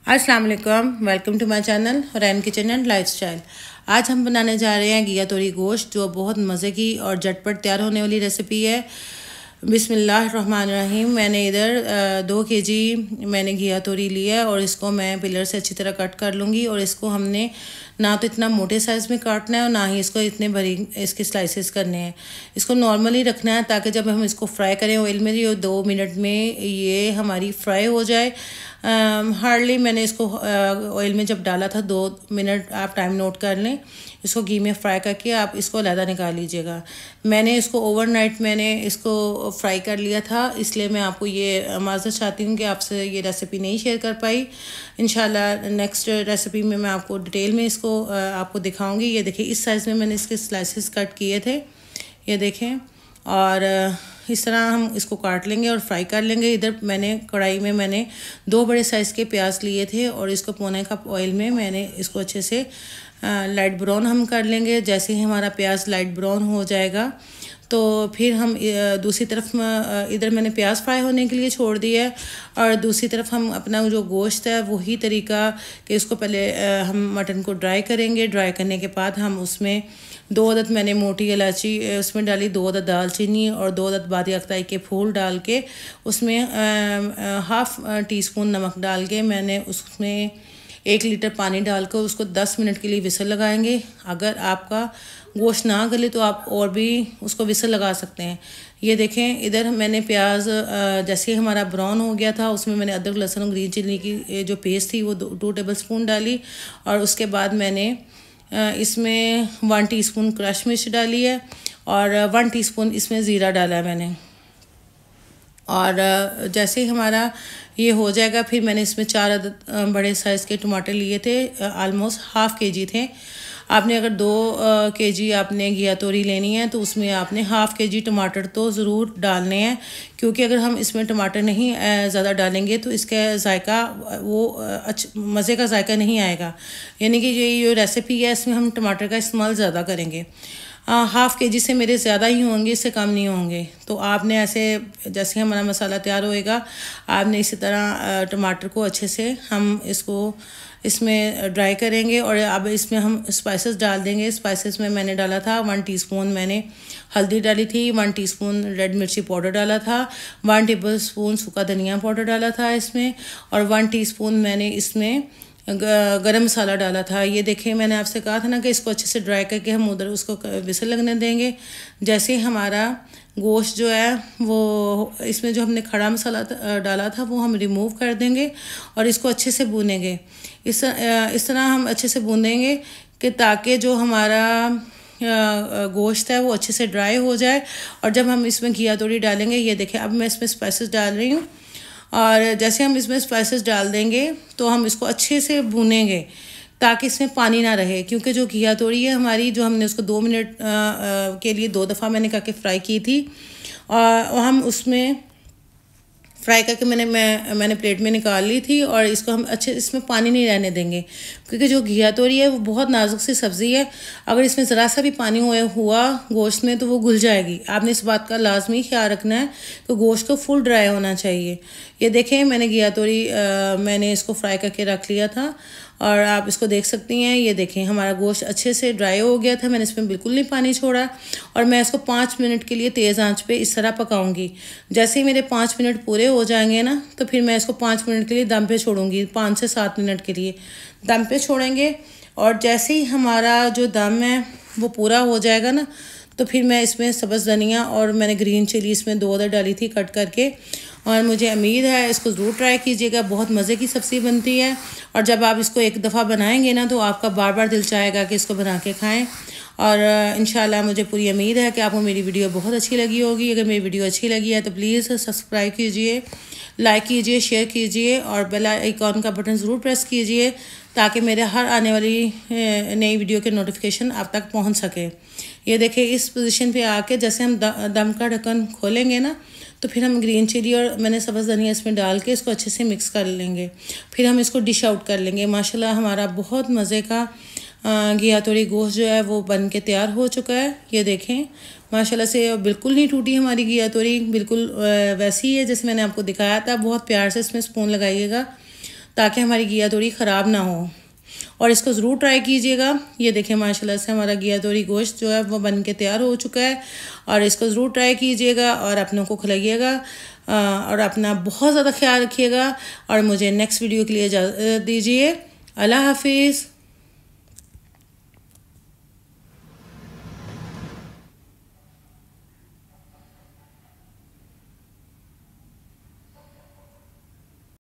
अस्सलाम वालेकुम, welcome to my channel rain kitchen and lifestyle. आज हम बनाने जा रहे हैं घिया तोरी गोश्त, जो बहुत मज़े की और झटपट तैयार होने वाली रेसिपी है। बिस्मिल्लाहिर्रहमानिर्रहीम। मैंने इधर 2 केजी मैंने घिया तोरी लिया है और इसको मैं पिलर से अच्छी तरह कट कर लूँगी। और इसको हमने ना तो इतना मोटे साइज़ में काटना है और ना ही इसको इतने बड़ी इसके स्लाइसेस करने हैं। इसको नॉर्मली रखना है ताकि जब हम इसको फ्राई करें ऑयल में, ये 2 मिनट में ये हमारी फ्राई हो जाए। हार्डली मैंने इसको ऑयल में जब डाला था 2 मिनट, आप टाइम नोट कर लें। इसको घी में फ्राई करके आप इसको अलहदा निकाल लीजिएगा। मैंने इसको ओवरनाइट मैंने इसको फ्राई कर लिया था, इसलिए मैं आपको ये माज़रत चाहती हूँ कि आपसे ये रेसिपी नहीं शेयर कर पाई। इंशाल्लाह नेक्स्ट रेसिपी में मैं आपको डिटेल में इसको आपको दिखाऊंगी। ये देखिए, इस साइज़ में मैंने इसके स्लाइसेस कट किए थे, ये देखें। और इस तरह हम इसको काट लेंगे और फ्राई कर लेंगे। इधर मैंने कढ़ाई में मैंने 2 बड़े साइज़ के प्याज लिए थे और इसको पौने कप ऑयल में मैंने इसको अच्छे से लाइट ब्राउन हम कर लेंगे। जैसे ही हमारा प्याज लाइट ब्राउन हो जाएगा तो फिर हम दूसरी तरफ इधर मैंने प्याज फ्राई होने के लिए छोड़ दिया है और दूसरी तरफ हम अपना जो गोश्त है वही तरीका कि इसको पहले हम मटन को ड्राई करेंगे। ड्राई करने के बाद हम उसमें 2 अदद मैंने मोटी इलायची उसमें डाली, 2 अदद दालचीनी और 2 अदद बादी अख्ताई के फूल डाल के उसमें हाफ़ टी स्पून नमक डाल के मैंने उसमें 1 लीटर पानी डालकर उसको 10 मिनट के लिए विसल लगाएंगे। अगर आपका गोश्त ना गले तो आप और भी उसको विसल लगा सकते हैं। ये देखें, इधर मैंने प्याज जैसे हमारा ब्राउन हो गया था उसमें मैंने अदरक लहसुन और ग्रीन चिली की जो पेस्ट थी वो 2 टेबल स्पून डाली। और उसके बाद मैंने इसमें 1 टीस्पून क्रश मिर्च डाली है और 1 टीस्पून इसमें ज़ीरा डाला है मैंने। और जैसे ही हमारा ये हो जाएगा फिर मैंने इसमें 4 बड़े साइज़ के टमाटर लिए थे, आलमोस्ट हाफ़ केजी थे। आपने अगर 2 केजी आपने घिया तोरी लेनी है तो उसमें आपने हाफ़ केजी टमाटर तो ज़रूर डालने हैं, क्योंकि अगर हम इसमें टमाटर नहीं ज़्यादा डालेंगे तो इसका ज़ायका वो मज़े का ज़ायका नहीं आएगा। यानी कि ये जो रेसिपी है इसमें हम टमाटर का इस्तेमाल ज़्यादा करेंगे। हाफ़ केजी से मेरे ज़्यादा ही होंगे, इससे कम नहीं होंगे। तो आपने ऐसे जैसे हमारा मसाला तैयार होएगा आपने इसी तरह टमाटर को अच्छे से हम इसको इसमें ड्राई करेंगे। और अब इसमें हम स्पाइसेस डाल देंगे। स्पाइसेस में मैंने डाला था 1 टीस्पून मैंने हल्दी डाली थी, 1 टीस्पून रेड मिर्ची पाउडर डाला था, 1 टेबल स्पून सूखा धनिया पाउडर डाला था इसमें, और 1 टीस्पून मैंने इसमें गरम मसाला डाला था। ये देखें, मैंने आपसे कहा था ना कि इसको अच्छे से ड्राई करके हम उधर उसको विसल लगने देंगे। जैसे हमारा गोश्त जो है वो इसमें जो हमने खड़ा मसाला डाला था वो हम रिमूव कर देंगे और इसको अच्छे से भूनेंगे। इस तरह हम अच्छे से भूनेंगे कि ताकि जो हमारा गोश्त है वो अच्छे से ड्राई हो जाए। और जब हम इसमें घिया तोरी डालेंगे, ये देखें अब मैं इसमें स्पाइसेस डाल रही हूँ। और जैसे हम इसमें स्पाइसेस डाल देंगे तो हम इसको अच्छे से भूनेंगे ताकि इसमें पानी ना रहे, क्योंकि जो घिया तोरी है हमारी, जो हमने उसको 2 मिनट के लिए 2 दफ़ा मैंने करके फ्राई की थी और हम उसमें फ्राई करके मैंने प्लेट में निकाल ली थी। और इसको हम अच्छे इसमें पानी नहीं रहने देंगे, क्योंकि जो घिया तोरी है वो बहुत नाजुक सी सब्ज़ी है। अगर इसमें ज़रा सा भी पानी हुआ गोश्त में तो वो घुल जाएगी। आपने इस बात का लाजमी ख्याल रखना है कि गोश्त को फुल ड्राई होना चाहिए। ये देखें, मैंने घिया तोरी मैंने इसको फ्राई करके रख लिया था और आप इसको देख सकती हैं। ये देखें, हमारा गोश्त अच्छे से ड्राई हो गया था, मैंने इसमें बिल्कुल नहीं पानी छोड़ा। और मैं इसको 5 मिनट के लिए तेज़ आंच पे इस तरह पकाऊंगी। जैसे ही मेरे 5 मिनट पूरे हो जाएंगे ना तो फिर मैं इसको 5 मिनट के लिए दम पे छोड़ूंगी। 5 से 7 मिनट के लिए दम पे छोड़ेंगे। और जैसे ही हमारा जो दम है वो पूरा हो जाएगा ना तो फिर मैं इसमें सब्ज़ धनिया और मैंने ग्रीन चिली इसमें 2 अदर डाली थी कट करके। और मुझे उम्मीद है इसको ज़रूर ट्राई कीजिएगा, बहुत मज़े की सब्ज़ी बनती है। और जब आप इसको एक दफ़ा बनाएंगे ना तो आपका बार बार दिल चाहेगा कि इसको बना के खाएं। और इंशाल्लाह मुझे पूरी उम्मीद है कि आपको मेरी वीडियो बहुत अच्छी लगी होगी। अगर मेरी वीडियो अच्छी लगी है तो प्लीज़ सब्सक्राइब कीजिए, लाइक कीजिए, शेयर कीजिए और बेल आइकॉन का बटन ज़रूर प्रेस कीजिए ताकि मेरे हर आने वाली नई वीडियो के नोटिफिकेशन आप तक पहुंच सके। ये देखिए, इस पोजीशन पे आके जैसे हम दम का ढक्कन खोलेंगे ना तो फिर हम ग्रीन चिली और मैंने सब्ज़ धनिया इसमें डाल के इसको अच्छे से मिक्स कर लेंगे। फिर हम इसको डिश आउट कर लेंगे। माशाल्लाह हमारा बहुत मज़े का घिया तोरी गोश्त जो है वो बन के तैयार हो चुका है। ये देखें, माशाल्लाह से बिल्कुल नहीं टूटी हमारी घिया तोरी, बिल्कुल वैसी ही है जैसे मैंने आपको दिखाया था। बहुत प्यार से इसमें स्पून लगाइएगा ताकि हमारी घिया तोरी ख़राब ना हो। और इसको ज़रूर ट्राई कीजिएगा। ये देखें माशाल्लाह से हमारा घिया तोरी गोश्त जो है वो बन के तैयार हो चुका है। और इसको ज़रूर ट्राई कीजिएगा और अपनों को खिलाइएगा और अपना बहुत ज़्यादा ख्याल रखिएगा। और मुझे नेक्स्ट वीडियो के लिए इजाज़त दीजिए। अल्लाह हाफिज़।